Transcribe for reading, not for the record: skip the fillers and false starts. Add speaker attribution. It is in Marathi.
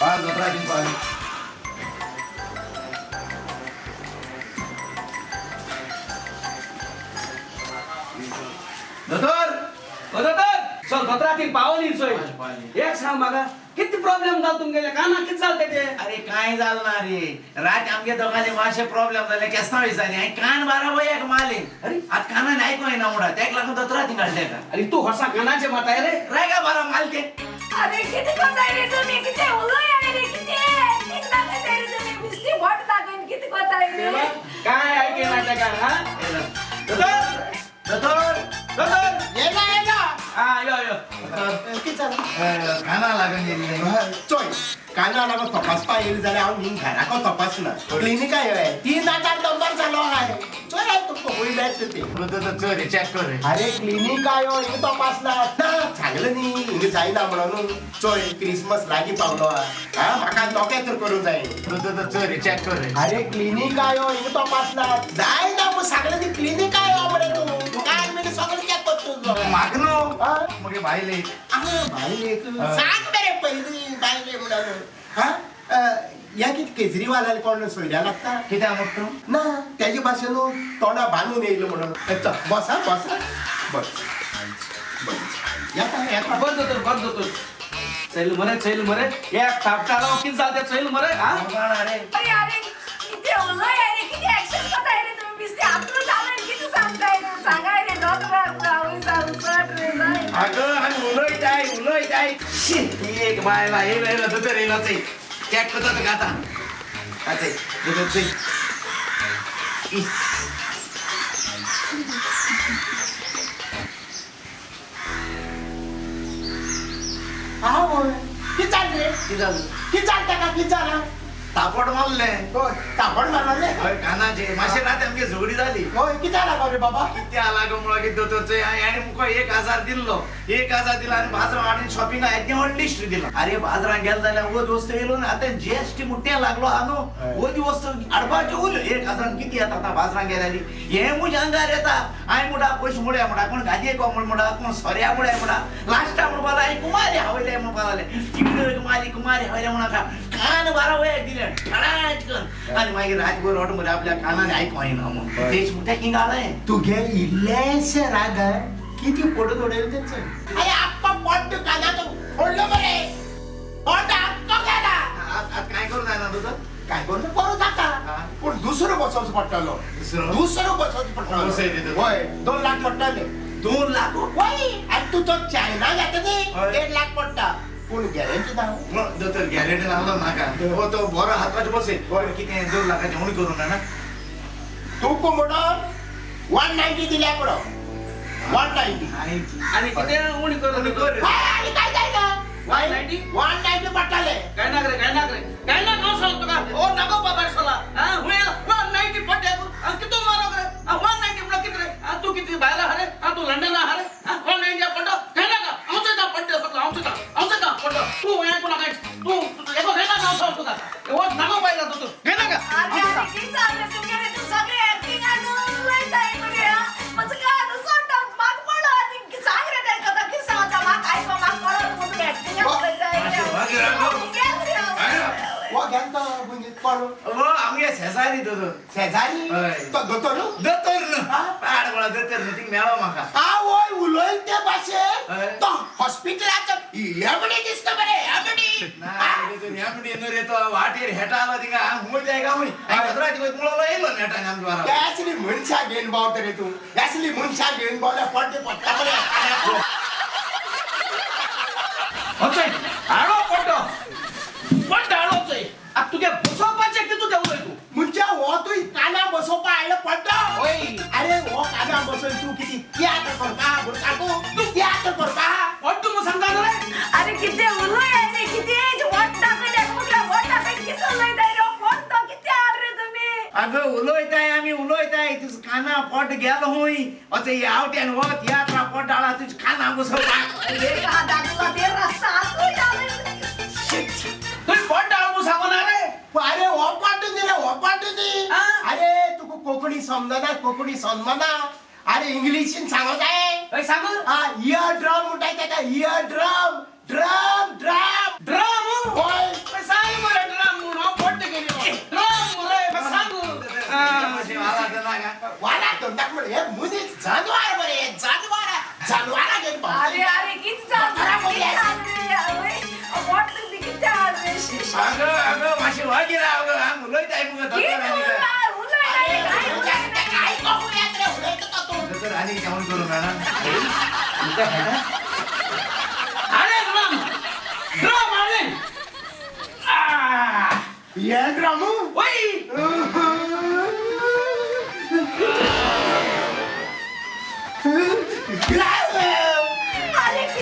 Speaker 1: पाच दोतरा तीन पाच दोतर चल दोतरा तीन पावली सोय एक सांग मागा किती प्रॉब्लेम झाला तुमगे काना किती चालते ते
Speaker 2: अरे काय चालणार रे रात आमगे दोघाले मासे प्रॉब्लेम झाले केसना विचारले आणि कान बारा वय एक माले
Speaker 1: अरे
Speaker 2: आज काना नाही कोणी ना मुडा त्याक लागून दोतरा तीन काढले का
Speaker 1: अरे तू हसा कानाचे माता आहे रे
Speaker 2: राय का बारा मालके
Speaker 3: अरे किती कोताय रे तुम्ही किती उलोय आहे रे किती ठीक दाखवते रे तुम्ही बिस्ती बोट दाखवून किती कोताय रे
Speaker 1: काय ऐके ना का हा दोतर दोतर
Speaker 4: येला
Speaker 1: हा यो यो
Speaker 4: किती झालं
Speaker 2: काना लागून गेली
Speaker 4: चोय कानाला मग तपासपा येईल जाल्यार हांव न्ही घराको तपासना क्लिनिक आहे 3000 नंबर जालो आहे चोय हांव तुका पळयल्यात ते
Speaker 2: चोरी चेक कर रे
Speaker 4: अरे क्लिनिक आयो हिंग तपासना ना सांगलं न्ही हिंग जायना म्हणून चोय क्रिसमस लागीं पावलो हा म्हाका नोके तर करूं जाय
Speaker 2: चोरी चेक कर रे
Speaker 4: अरे क्लिनिक आयो हिंग तपासना जायना मग सांगलं न्ही क्लिनिक आयो म्हणे तू काय म्हणे सगळं चेक करतो
Speaker 2: माग नो
Speaker 4: हा
Speaker 2: मगे भाईले
Speaker 4: भाईले सांग रे पहिली भाईले म्हणून हा या किती केजरीवालाला कोण सोयऱ्या लागता
Speaker 2: कित्या म्हणतो
Speaker 4: ना त्याची भाषेन तोंडा बांधून येईल म्हणून चल बसा बसा बस येता
Speaker 1: बंद होतो चैल मरे एक थापटाला किती चालते चैल मरे हा
Speaker 2: अरे
Speaker 3: अरे अरे किती उलोय आहे रे किती ऍक्शन कोताय रे तुम्ही बिस्ती आपलं झालं किती सांगताय रे सांगाय रे डॉक्टर जाऊ सट रे जाय
Speaker 2: अगं आणि उलट आहे एक बायला हे नाही तर रेला ते चेक करतात का आता काय ते
Speaker 4: हा होय किती चालले किती चालता का किती चाला
Speaker 2: तापड मारले
Speaker 4: होय तापड मारले
Speaker 2: कानाचे मासे राहते आमची झगडी झाली
Speaker 4: होय किती आला का रे बाबा
Speaker 2: किती आला ग मुळा किती दोतरचे आणि मुको 1000 दिलो 1000 दिला आणि बाजार आणि शॉपिंग आहे लिस्ट दिला अरे बाजारात गेला जाल्यार ओद वस्तू येलो ना आता जीएसटी मुट्या लागलो आनो ओदी वस्तू अडबाचे उल 1000 किती येतात आता बाजारात गेल्यानी हे मुझे अंगार येता आय मुडा पैसे मुळ्या मुडा कोण गादी कोमळ मुडा कोण सऱ्या मुळ्या मुडा लास्ट टाइम मला आई कुमारी हवले मग मला तिकडे कुमारी हवले म्हणा का कान 12 वय दिले ठडाचकन आणि मागे राजगोर रोड मध्ये आपल्या कानाने ऐकू आहे ना मग तेच मुठ्या किंग आलाय
Speaker 4: तुगे इल्लेशे राग किती पडून उडेल त्यांचं अरे आप्पा पॉट कानात फोडलं बरे पॉट आप्पा गेला
Speaker 2: आज काय करू जाणार तुझं
Speaker 4: काय करू करू टाका पण दुसरं बसवच पडटलो दुसरं बसवच पडटलो होय 2 लाख पडटले
Speaker 2: 2 लाख
Speaker 4: होय आणि तू तो चायना जात नी 1 लाख पडटा पण गॅरंटी दाव
Speaker 2: तर गॅरंटी लावला नाका हो तो बरं हातवाच बसे किती 2 लाखाची म्हणून करू ना
Speaker 4: तू को म्हणून 190 दिल्या पडो 190
Speaker 1: आणि किती उणी करून कर
Speaker 4: आणि काय जायला
Speaker 1: 190
Speaker 4: 190 पडटाले
Speaker 1: काय नाग रे नाव सांगतो का ओ नागो बाबा सोला हा हुए 190 पट्टे किती मारो रे 190 पुढे किती रे तू किती बाहेर हरे तू लंडनला हरे 190 पट्टे काय ना का आमचं पट्टे फक्त आमचं पट्टे तू वया कोणा काय तू एको काय नाव सांगतो का ओ नागो पाहिला तू काय ना का
Speaker 3: अरे अरे किती चालले तुम्ही रे तू सगळे ऍक्टिंग आणून लयताय बरे मग काय सोट माग पडला आणि सांग रे काय कथा की सांगता माग काय माग पडला तू ऍक्टिंग
Speaker 4: वा घ्यांत म्हणजे पडो
Speaker 2: हो आमगे शेजारी दोतो
Speaker 4: शेजारी तो दोतोर
Speaker 2: दतर न पाड बळा दतर न ती मेळो माका
Speaker 4: आ ओय उलोय त्या भाषे
Speaker 2: अय.
Speaker 4: तो हॉस्पिटलात याबडे दिसतो बरे याबडे
Speaker 2: नाही तो यामडी न रे तो वाटेर हेटा आला तिका हुमय जायगा हुई आणि कदराची वय मुळाला येलो नेटा नाम द्वारा
Speaker 4: त्यासली मनशा घेऊन बाव तरे तू त्यासली मनशा घेऊन बावला पडते पडता बरे
Speaker 1: होतोय आडो पट्ट आडोचोय अब तुझ्या बसोपाचे की तू देऊ तू
Speaker 4: मुंच्या हो तू काना बसोपा आयला पडता
Speaker 1: होय
Speaker 4: अरे हो काना बसोय तू किती त्यात करता बुरकाको तू त्यात करता
Speaker 1: पट्ट मग सांगता रे
Speaker 3: अरे किती उलोय आहे रे किती वोट टाकले कुठला वोट टाकले किती उलोय आहे रे वोट तो किती आल रे तुम्ही
Speaker 2: अगं उलोयताय आम्ही उलोयताय तुझ खाना पट गेलो होई असे यावट्यान होत यात्रा पटाळा तुझ खाना बसवला
Speaker 3: अरे का दाखला ते रस्ता आतून जावे
Speaker 1: तुझ पट्ट आळू सांगू ना रे
Speaker 4: अरे हो पाटू दे रे हो पाटू दे
Speaker 1: आ?
Speaker 4: अरे तुका कोकणी समजना अरे इंग्लिशीन सांगत आहे
Speaker 1: काय सांगू
Speaker 4: इयर ड्रम म्हणताय त्याका year drum drum drum
Speaker 1: drum
Speaker 4: होय
Speaker 1: पैसा
Speaker 4: जानवार बरे जानवारा घेऊन
Speaker 3: अरे अरे किती चालू रे वाटलं किती चालू रे
Speaker 2: अगं माशी वागी राव गं हा मुलं काय मुलं तर आणि जेवण करू मॅडम
Speaker 1: अरे राम राम अरे
Speaker 4: ये रामू
Speaker 1: वही